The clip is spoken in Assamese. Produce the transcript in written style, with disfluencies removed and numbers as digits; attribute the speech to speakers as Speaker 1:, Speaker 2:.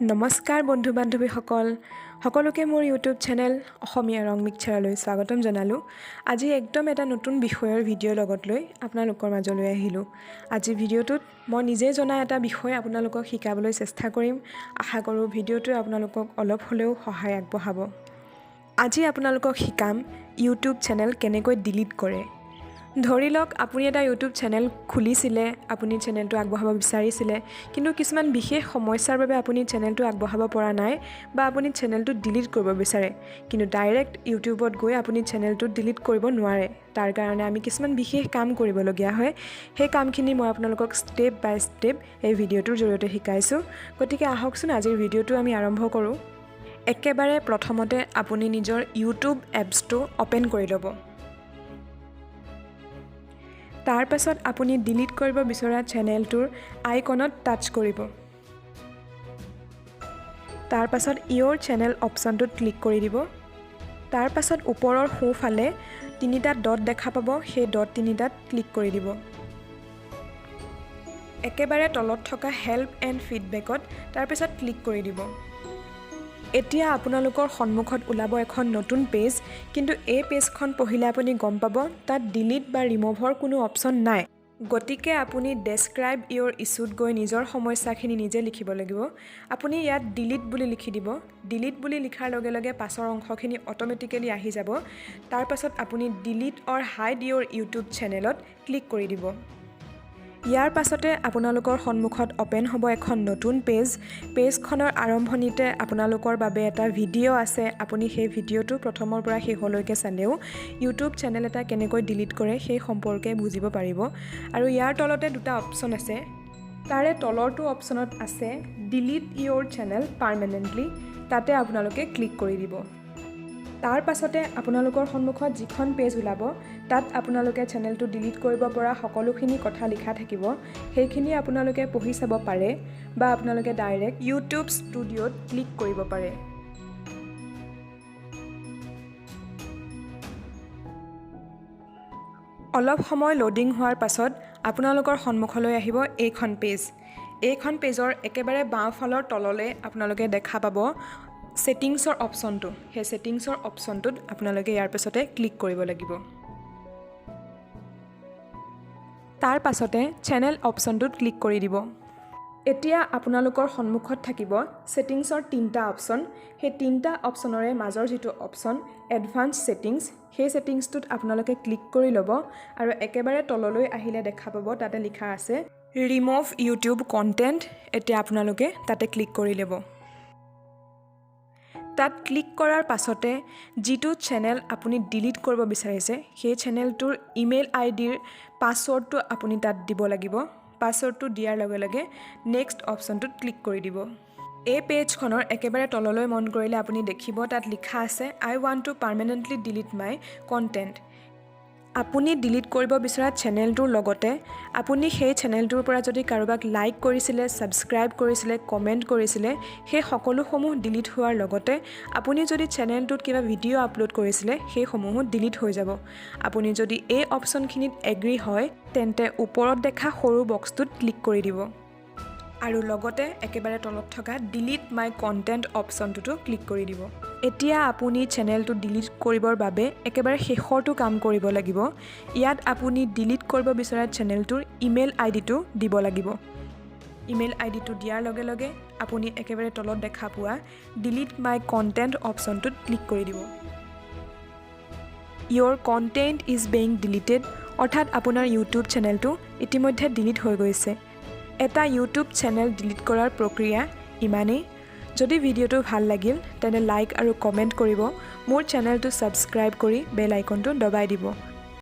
Speaker 1: নমস্কাৰ বন্ধু বান্ধৱীসকল সকলোকে মোৰ ইউটিউব চেনেল অসমীয়া ৰং মিক্সাৰলৈ স্বাগতম জনালোঁ। আজি একদম এটা নতুন বিষয়ৰ ভিডিঅ' লগত লৈ আপোনালোকৰ মাজলৈ আহিলোঁ। আজি ভিডিঅ'টোত মই নিজে জনা এটা বিষয় আপোনালোকক শিকাবলৈ চেষ্টা কৰিম। আশা কৰোঁ ভিডিঅ'টোৱে আপোনালোকক অলপ হ'লেও সহায় আগবঢ়াব। আজি আপোনালোকক শিকাম ইউটিউব চেনেল কেনেকৈ ডিলিট কৰে। ধৰি লওক আপুনি এটা ইউটিউব চেনেল খুলিছিলে, আপুনি চেনেলটো আগবঢ়াব বিচাৰিছিলে, কিন্তু কিছুমান বিশেষ সমস্যাৰ বাবে আপুনি চেনেলটো আগবঢ়াব পৰা নাই বা আপুনি চেনেলটো ডিলিট কৰিব বিচাৰে, কিন্তু ডাইৰেক্ট ইউটিউবত গৈ আপুনি চেনেলটো ডিলিট কৰিব নোৱাৰে। তাৰ কাৰণে আমি কিছুমান বিশেষ কাম কৰিবলগীয়া হয়। সেই কামখিনি মই আপোনালোকক ষ্টেপ বাই ষ্টেপ এই ভিডিঅ'টোৰ জৰিয়তে শিকাইছোঁ। গতিকে আহকচোন আজিৰ ভিডিঅ'টো আমি আৰম্ভ কৰোঁ। একেবাৰে প্ৰথমতে আপুনি নিজৰ ইউটিউব এপছটো অ'পেন কৰি ল'ব। তাৰ পাছত আপুনি ডিলিট কৰিব বিচৰা চেনেলটোৰ আইকনত টাচ কৰিব। তাৰ পাছত ইয়ৰ চেনেল অপশ্যনটোত ক্লিক কৰি দিব। তাৰ পাছত ওপৰৰ সোঁফালে তিনিটা ডট দেখা পাব, সেই ডট তিনিটাত ক্লিক কৰি দিব। একেবাৰে তলত থকা হেল্প এণ্ড ফিডবেকত তাৰ পাছত ক্লিক কৰি দিব। এতিয়া আপোনালোকৰ সন্মুখত ওলাব এখন নতুন পেজ, কিন্তু এই পেজখন পঢ়িলে আপুনি গম পাব তাত ডিলিট বা ৰিমুভৰ কোনো অপশ্যন নাই। গতিকে আপুনি ডেছক্ৰাইব ইয়ৰ ইছ্যুত গৈ নিজৰ সমস্যাখিনি নিজে লিখিব লাগিব। আপুনি ইয়াত ডিলিট বুলি লিখি দিব। ডিলিট বুলি লিখাৰ লগে লগে পাছৰ অংশখিনি অট'মেটিকেলি আহি যাব। তাৰ পাছত আপুনি ডিলিট অৰ হাইড ইয়ৰ ইউটিউব চেনেলত ক্লিক কৰি দিব। ইয়াৰ পাছতে আপোনালোকৰ সন্মুখত অ'পেন হ'ব এখন নতুন পেজ। পেজখনৰ আৰম্ভণিতে আপোনালোকৰ বাবে এটা ভিডিঅ' আছে। আপুনি সেই ভিডিঅ'টো প্ৰথমৰ পৰা শেষলৈকে চালেও ইউটিউব চেনেল এটা কেনেকৈ ডিলিট কৰে সেই সম্পৰ্কে বুজিব পাৰিব। আৰু ইয়াৰ তলতে দুটা অপশ্যন আছে। তাৰে তলৰটো অপশ্যনত আছে ডিলিট ইয়ৰ চেনেল পাৰ্মানেণ্টলি। তাতে আপোনালোকে ক্লিক কৰি দিব। তাৰ পাছতে আপোনালোকৰ সন্মুখত যিখন পেজ ওলাব তাত আপোনালোকে চেনেলটো ডিলিট কৰিব পৰা সকলোখিনি কথা লিখা থাকিব। সেইখিনি আপোনালোকে পঢ়ি চাব পাৰে বা আপোনালোকে ডাইৰেক্ট ইউটিউব ষ্টুডিঅ'ত ক্লিক কৰিব পাৰে। অলপ সময় লোডিং হোৱাৰ পাছত আপোনালোকৰ সন্মুখলৈ আহিব এইখন পেজ। এইখন পেজৰ একেবাৰে বাওঁফালৰ তললৈ আপোনালোকে দেখা পাব ছেটিংছৰ অপশ্যনটো। সেই ছেটিংছৰ অপশ্যনটোত আপোনালোকে ইয়াৰ পাছতে ক্লিক কৰিব লাগিব। তাৰ পাছতে চেনেল অপশ্যনটোত ক্লিক কৰি দিব। এতিয়া আপোনালোকৰ সন্মুখত থাকিব ছেটিংছৰ তিনিটা অপশ্যন। সেই তিনিটা অপশ্যনৰে মাজৰ যিটো অপশ্যন এডভান্স ছেটিংছ, সেই ছেটিংছটোত আপোনালোকে ক্লিক কৰি ল'ব। আৰু একেবাৰে তললৈ আহিলে দেখা পাব তাতে লিখা আছে ৰিমুভ ইউটিউব কণ্টেণ্ট। এতিয়া আপোনালোকে তাতে ক্লিক কৰি ল'ব। তাত ক্লিক কৰাৰ পাছতে যিটো চেনেল আপুনি ডিলিট কৰিব বিচাৰিছে সেই চেনেলটোৰ ইমেইল আইডিৰ পাছৱৰ্ডটো আপুনি তাত দিব লাগিব। পাছৱৰ্ডটো দিয়াৰ লগে লগে নেক্সট অপশ্যনটোত ক্লিক কৰি দিব। এই পেজখনৰ একেবাৰে তললৈ মন কৰিলে আপুনি দেখিব তাত লিখা আছে I want to permanently delete my content. আপুনি ডিলিট কৰিব বিচৰা চেনেলটোৰ লগতে আপুনি সেই চেনেলটোৰ পৰা যদি কাৰোবাক লাইক কৰিছিলে, ছাবস্ক্ৰাইব কৰিছিলে, কমেণ্ট কৰিছিলে, সেই সকলোসমূহ ডিলিট হোৱাৰ লগতে আপুনি যদি চেনেলটোত কিবা ভিডিঅ' আপলোড কৰিছিলে সেইসমূহো ডিলিট হৈ যাব। আপুনি যদি এই অপশ্যনখিনিত এগ্ৰী হয় তেন্তে ওপৰত দেখা সৰু বক্সটোত ক্লিক কৰি দিব আৰু লগতে একেবাৰে তলত থকা ডিলিট মাই কণ্টেণ্ট অপশ্যনটোতো ক্লিক কৰি দিব। এতিয়া আপুনি চেনেলটো ডিলিট কৰিবৰ বাবে একেবাৰে শেষৰটো কাম কৰিব লাগিব। ইয়াত আপুনি ডিলিট কৰিব বিচৰা চেনেলটোৰ ইমেইল আইডিটো দিব লাগিব। ইমেইল আইডিটো দিয়াৰ লগে লগে আপুনি একেবাৰে তলত দেখা পোৱা ডিলিট মাই কণ্টেণ্ট অপশ্যনটোত ক্লিক কৰি দিব। ইয়ৰ কণ্টেণ্ট ইজ বেইং ডিলিটেড, অৰ্থাৎ আপোনাৰ ইউটিউব চেনেলটো ইতিমধ্যে ডিলিট হৈ গৈছে। এটা ইউটিউব চেনেল ডিলিট কৰাৰ প্ৰক্ৰিয়া ইমানেই। যদি ভিডিঅ'টো ভাল লাগিল তেন্তে লাইক আৰু কমেণ্ট কৰিব। মোৰ চেনেলটো ছাবস্ক্ৰাইব কৰি বেল আইকনটো দবাই দিব।